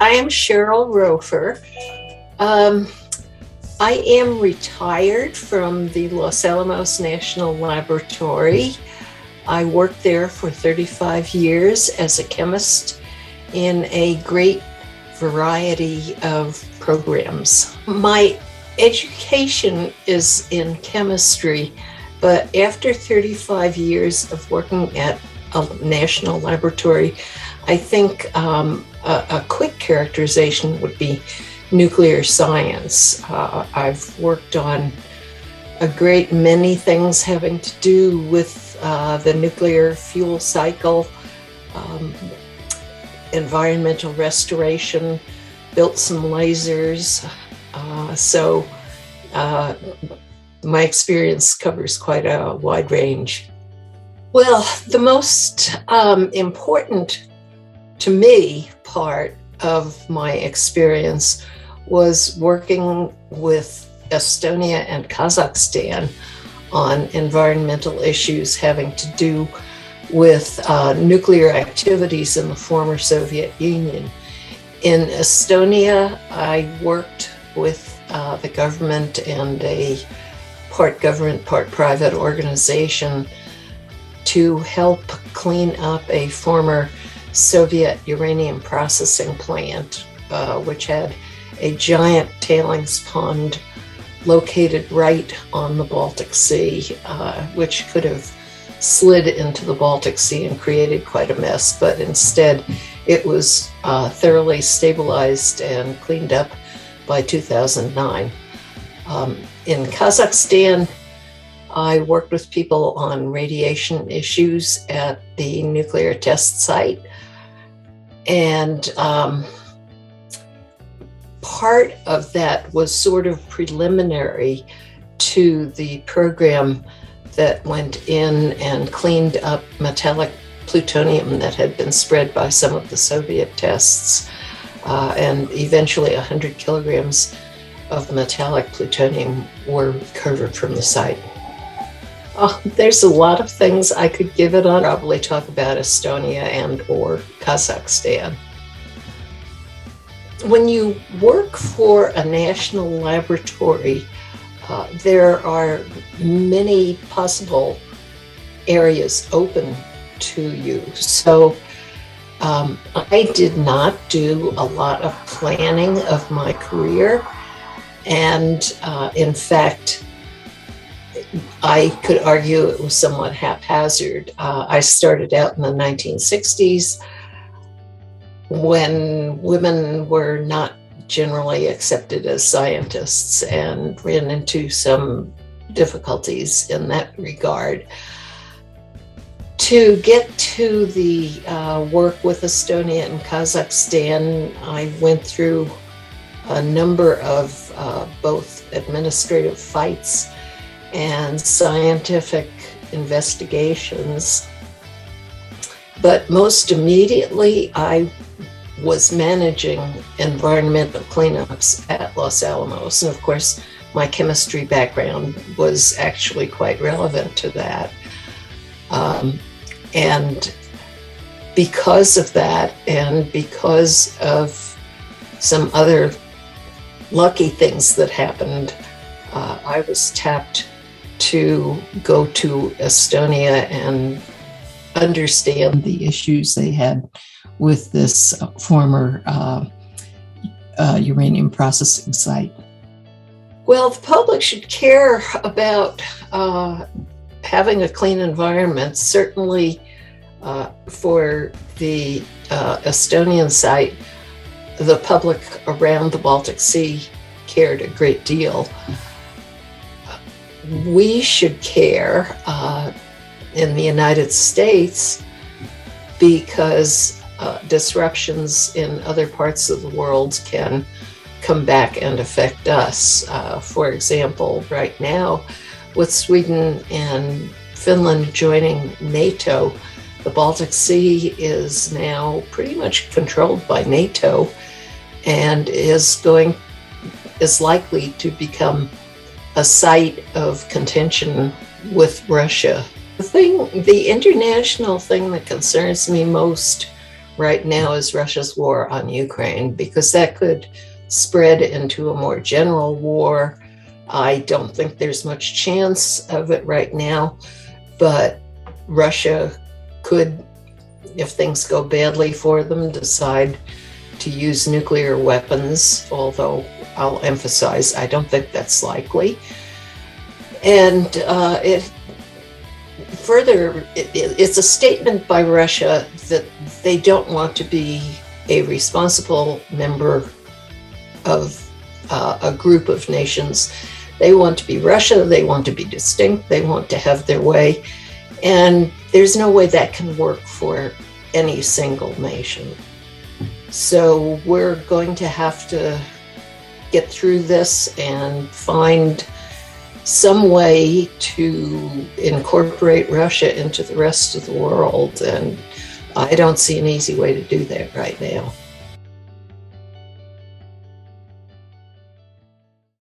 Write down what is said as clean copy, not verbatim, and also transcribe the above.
I am Cheryl Rofer. Um, I am retired from the Los Alamos National Laboratory. I worked there for 35 years as a chemist in a great variety of programs. My education is in chemistry, but after 35 years of working at a national laboratory, I think a quick characterization would be nuclear science. I've worked on a great many things having to do with the nuclear fuel cycle, environmental restoration, built some lasers. So my experience covers quite a wide range. Well, the most important to me part of my experience was working with Estonia and Kazakhstan on environmental issues having to do with nuclear activities in the former Soviet Union. In Estonia, I worked with the government and a part government, part private organization to help clean up a former Soviet uranium processing plant, which had a giant tailings pond located right on the Baltic Sea, which could have slid into the Baltic Sea and created quite a mess, but instead it was thoroughly stabilized and cleaned up by 2009. In Kazakhstan, I worked with people on radiation issues at the nuclear test site. And part of that was sort of preliminary to the program that went in and cleaned up metallic plutonium that had been spread by some of the Soviet tests. And eventually 100 kilograms of metallic plutonium were recovered from the site. Oh, there's a lot of things I could give it on. Probably talk about Estonia and or Kazakhstan. When you work for a national laboratory, there are many possible areas open to you. So I did not do a lot of planning of my career. And in fact, I could argue it was somewhat haphazard. I started out in the 1960s when women were not generally accepted as scientists and ran into some difficulties in that regard. To get to the work with Estonia and Kazakhstan, I went through a number of both administrative fights and scientific investigations. But most immediately, I was managing environmental cleanups at Los Alamos. And of course, my chemistry background was actually quite relevant to that. And because of that, and because of some other lucky things that happened, I was tapped to go to Estonia and understand the issues they had with this former uranium processing site. Well, the public should care about having a clean environment. Certainly for the Estonian site, the public around the Baltic Sea cared a great deal. We should care in the United States because disruptions in other parts of the world can come back and affect us. For example, right now, with Sweden and Finland joining NATO, the Baltic Sea is now pretty much controlled by NATO and is likely to become a site of contention with Russia. The international thing that concerns me most right now is Russia's war on Ukraine, because that could spread into a more general war. I don't think there's much chance of it right now, but Russia could, if things go badly for them, decide to use nuclear weapons, although I'll emphasize I don't think that's likely. And it's a statement by Russia that they don't want to be a responsible member of a group of nations. They want to be Russia, they want to be distinct, they want to have their way, and there's no way that can work for any single nation. So we're going to have to get through this and find some way to incorporate Russia into the rest of the world, and I don't see an easy way to do that right now.